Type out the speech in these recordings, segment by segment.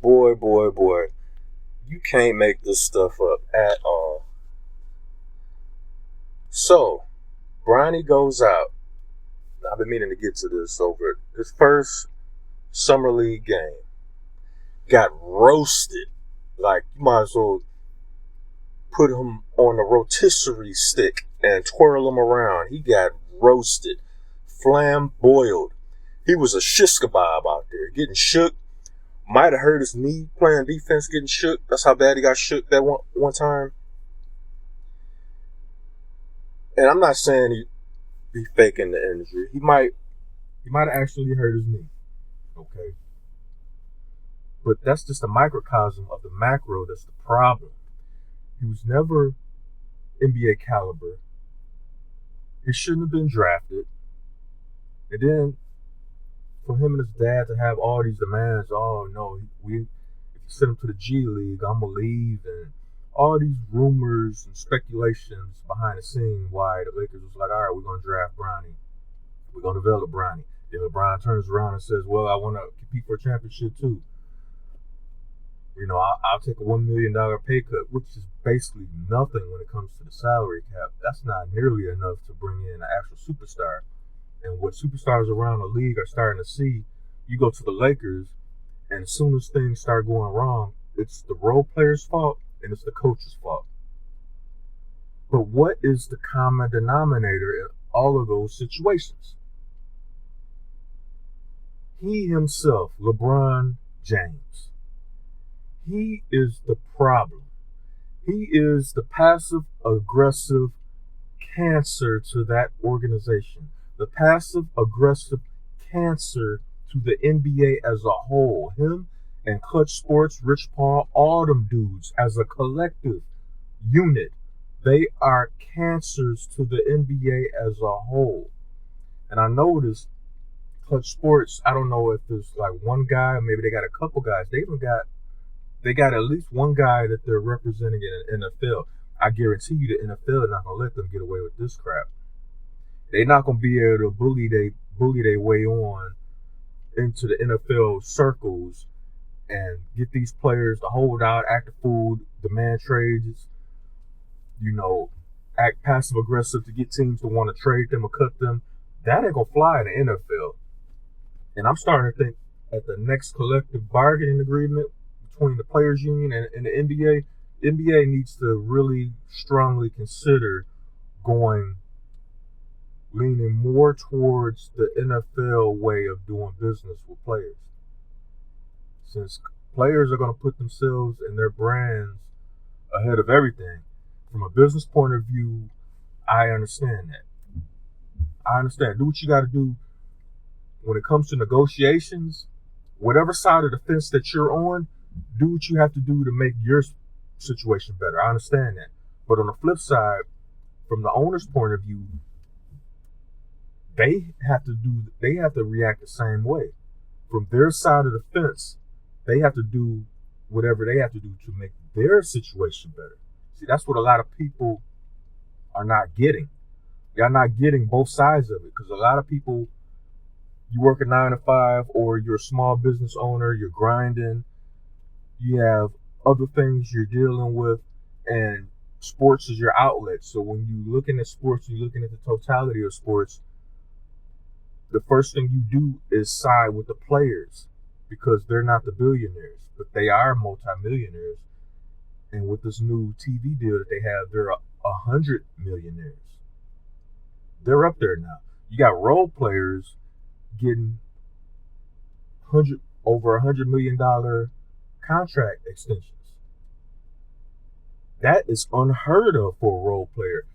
Boy, boy, boy. You can't make this stuff up at all. So, Bronny goes out. I've been meaning to get to this over his first summer league game. Got roasted. Like, you might as well put him on a rotisserie stick and twirl him around. He got roasted. Flamboiled. He was a shish kebab out there, getting shook. Might have hurt his knee playing defense, getting shook. That's how bad he got shook that one time. And I'm not saying he faking the injury. He might have actually hurt his knee. Okay. But that's just a microcosm of the macro. That's the problem. He was never NBA caliber. He shouldn't have been drafted. And then for him and his dad to have all these demands, oh no, if you send him to the G League, I'm gonna leave, and all these rumors and speculations behind the scene why the Lakers was like, all right, we're gonna draft Bronny. We're gonna develop Bronny. Then LeBron turns around and says, well, I wanna compete for a championship too. You know, I'll take a $1 million pay cut, which is basically nothing when it comes to the salary cap. That's not nearly enough to bring in an actual superstar. And what superstars around the league are starting to see, you go to the Lakers, and as soon as things start going wrong, it's the role player's fault and it's the coach's fault. But what is the common denominator in all of those situations? He himself, LeBron James, he is the problem. He is the passive-aggressive cancer to that organization. The passive-aggressive cancer to the NBA as a whole. Him and Clutch Sports, Rich Paul, all them dudes as a collective unit, they are cancers to the NBA as a whole. And I noticed Clutch Sports, I don't know if there's like one guy, maybe they got a couple guys. They got at least one guy that they're representing in the NFL. I guarantee you the NFL is not gonna let them get away with this crap. They're not gonna be able to bully their way on into the NFL circles and get these players to hold out, act a fool, demand trades, act passive aggressive to get teams to want to trade them or cut them. That ain't gonna fly in the NFL. And I'm starting to think at the next collective bargaining agreement between the players union and the NBA, the NBA needs to really strongly consider leaning more towards the NFL way of doing business with players. Since players are going to put themselves and their brands ahead of everything, from a business point of view, I understand that. I understand. Do what you got to do when it comes to negotiations. Whatever side of the fence that you're on, do what you have to do to make your situation better. I understand that. But on the flip side, from the owner's point of view, they have to react the same way. From their side of the fence, they have to do whatever they have to do to make their situation better. See, that's what a lot of people are not getting. Y'all not getting both sides of it, because a lot of people, you work a 9 to 5, or you're a small business owner, you're grinding, you have other things you're dealing with, and sports is your outlet. So when you're looking at sports, you're looking at the totality of sports, the first thing you do is side with the players, because they're not the billionaires, but they are multimillionaires. And with this new TV deal that they have, they're 100 millionaires. They're up there now. You got role players getting over $100 million contract extensions. That is unheard of for a role player.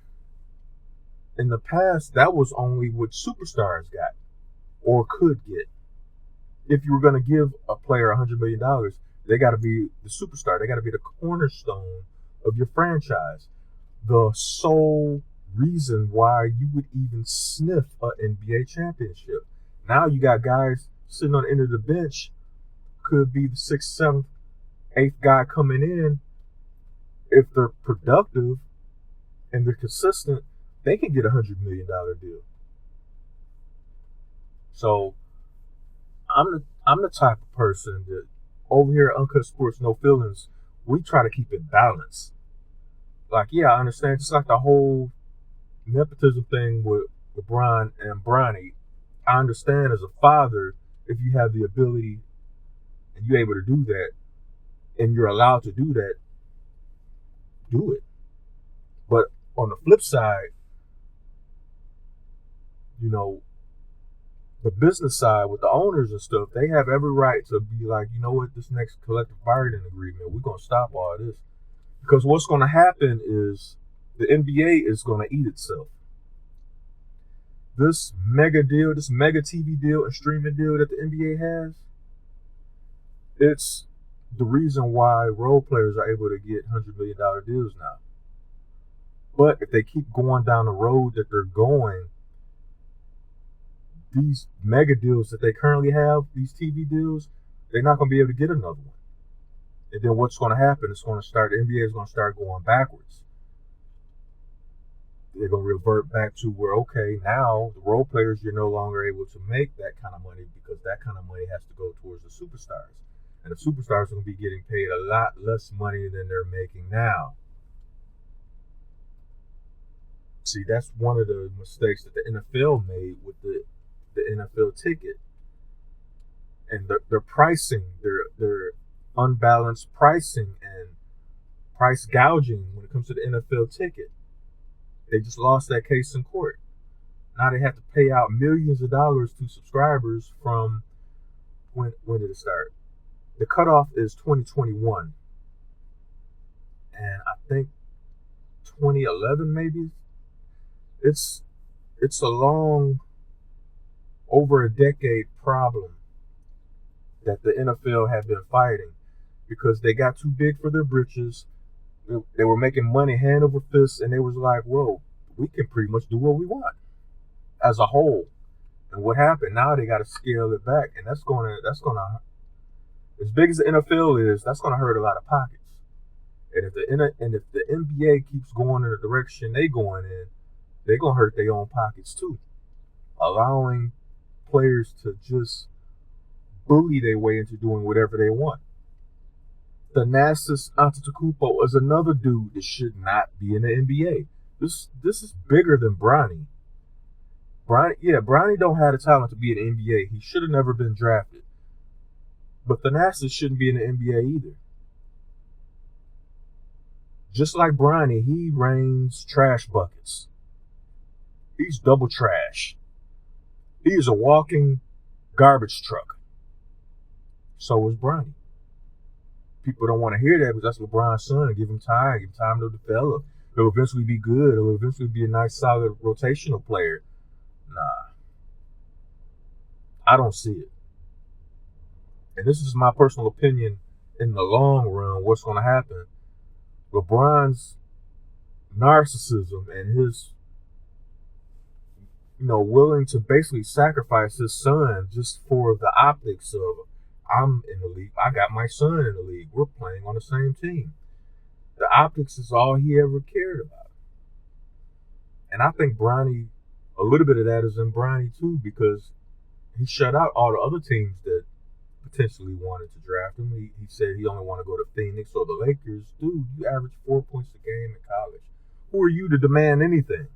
In the past, that was only what superstars got or could get. If you were going to give a player $100 million, they got to be the superstar. They got to be the cornerstone of your franchise. The sole reason why you would even sniff an NBA championship. Now you got guys sitting on the end of the bench, could be the 6th, 7th, 8th guy coming in. If they're productive and they're consistent, they can get a $100 million deal. So I'm the type of person that over here at Uncut Sports No Feelings, we try to keep it balanced. Like, yeah, I understand. Just like the whole nepotism thing with LeBron and Bronny, I understand as a father, if you have the ability and you're able to do that, and you're allowed to do that, do it. But on the flip side, you know, the business side with the owners and stuff, they have every right to be like, you know what, this next collective bargaining agreement, we're going to stop all this. Because what's going to happen is the NBA is going to eat itself. This mega deal, this mega TV deal and streaming deal that the NBA has, it's the reason why role players are able to get $100 million deals now. But if they keep going down the road that they're going, these mega deals that they currently have, these TV deals, they're not going to be able to get another one. And then what's going to happen? The NBA is going to start going backwards. They're going to revert back to where, okay, now the role players, you're no longer able to make that kind of money because that kind of money has to go towards the superstars. And the superstars are going to be getting paid a lot less money than they're making now. See, that's one of the mistakes that the NFL made with the NFL ticket. And their pricing, their unbalanced pricing and price gouging when it comes to the NFL ticket. They just lost that case in court. Now they have to pay out millions of dollars to subscribers from when did it start? The cutoff is 2021. And I think 2011 maybe. It's a long, over a decade problem that the NFL have been fighting because they got too big for their britches. They were making money hand over fist, and they was like, whoa, we can pretty much do what we want as a whole. And what happened? Now they got to scale it back, and that's gonna, as big as the NFL is, that's gonna hurt a lot of pockets. And if the NBA keeps going in the direction they going in, they're gonna hurt their own pockets too, allowing players to just bully their way into doing whatever they want. Thanasis Antetokounmpo is another dude that should not be in the NBA. This is bigger than Bronny. Bronny don't have the talent to be in the NBA. He should have never been drafted. But Thanasis shouldn't be in the NBA either. Just like Bronny, he rains trash buckets. He's double trash. He is a walking garbage truck. So is Bronny. People don't want to hear that because that's LeBron's son. Give him time to develop. He'll eventually be good. He'll eventually be a nice, solid rotational player. Nah. I don't see it. And this is my personal opinion in the long run, what's going to happen. LeBron's narcissism and his, willing to basically sacrifice his son just for the optics of, I'm in the league. I got my son in the league. We're playing on the same team. The optics is all he ever cared about. And I think Bronny, a little bit of that is in Bronny too, because he shut out all the other teams that potentially wanted to draft him. He said he only wanted to go to Phoenix or the Lakers. Dude, you average 4 points a game in college. Who are you to demand anything?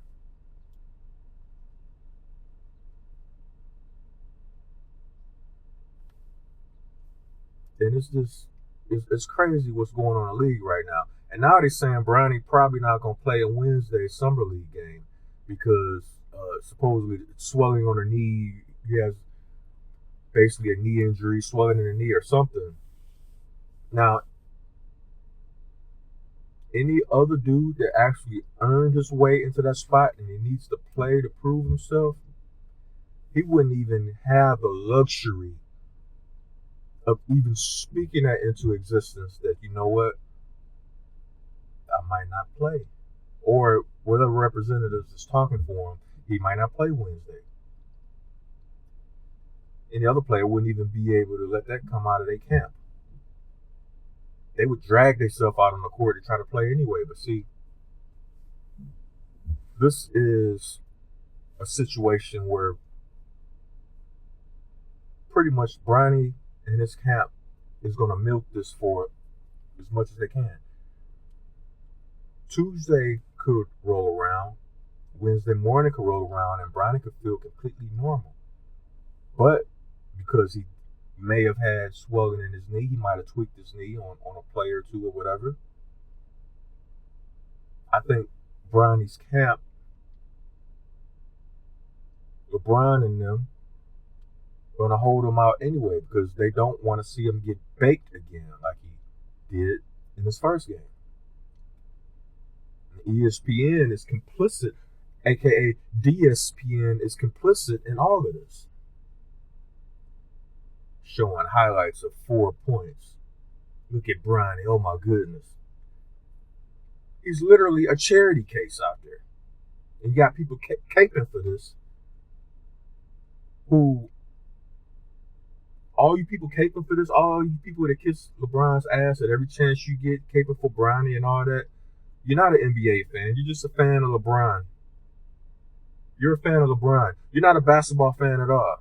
And it's crazy what's going on in the league right now. And now they're saying Bronny probably not going to play a Wednesday summer league game because supposedly swelling on her knee. He has basically a knee injury, swelling in the knee or something. Now, any other dude that actually earned his way into that spot and he needs to play to prove himself, he wouldn't even have the luxury of even speaking that into existence that, you know what, I might not play. Or whatever representatives is talking for him, he might not play Wednesday. Any other player wouldn't even be able to let that come out of their camp. They would drag themselves out on the court to try to play anyway. But see, this is a situation where pretty much Bronny and his camp is going to milk this for as much as they can. Tuesday could roll around, Wednesday morning could roll around, and Bronny could feel completely normal. But because he may have had swelling in his knee, he might have tweaked his knee on a play or two or whatever. I think Bronny's camp, LeBron and them, going to hold him out anyway because they don't want to see him get baked again like he did in his first game. And ESPN is complicit, aka DSPN is complicit in all of this. Showing highlights of 4 points. Look at Bronny, oh my goodness. He's literally a charity case out there. And you got people caping for this who, all you people caping for this, all you people that kiss LeBron's ass at every chance you get, caping for Bronny and all that, you're not an NBA fan. You're just a fan of LeBron. You're a fan of LeBron. You're not a basketball fan at all.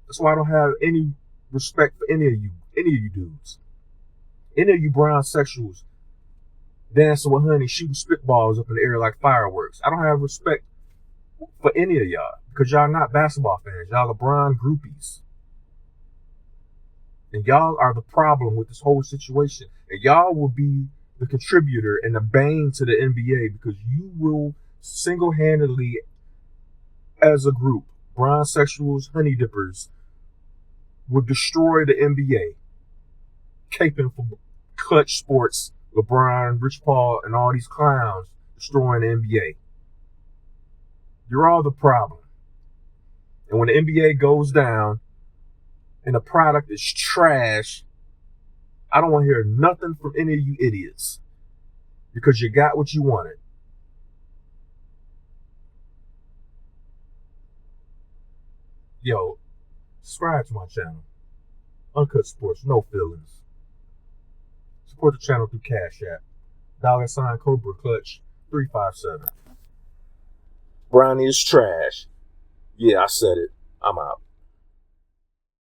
That's why I don't have any respect for any of you dudes. Any of you brown sexuals dancing with honey, shooting spitballs up in the air like fireworks. I don't have respect for any of y'all because y'all not basketball fans. Y'all LeBron groupies. And y'all are the problem with this whole situation. And y'all will be the contributor and the bane to the NBA because you will single-handedly, as a group, brown sexuals, honey dippers, will destroy the NBA. Caping for Clutch Sports, LeBron, Rich Paul, and all these clowns destroying the NBA. You're all the problem. And when the NBA goes down and the product is trash, I don't want to hear nothing from any of you idiots because you got what you wanted. Yo, subscribe to my channel. Uncut Sports, no feelings. Support the channel through Cash App. $ Cobra Clutch 357. Bronny is trash. Yeah, I said it. I'm out.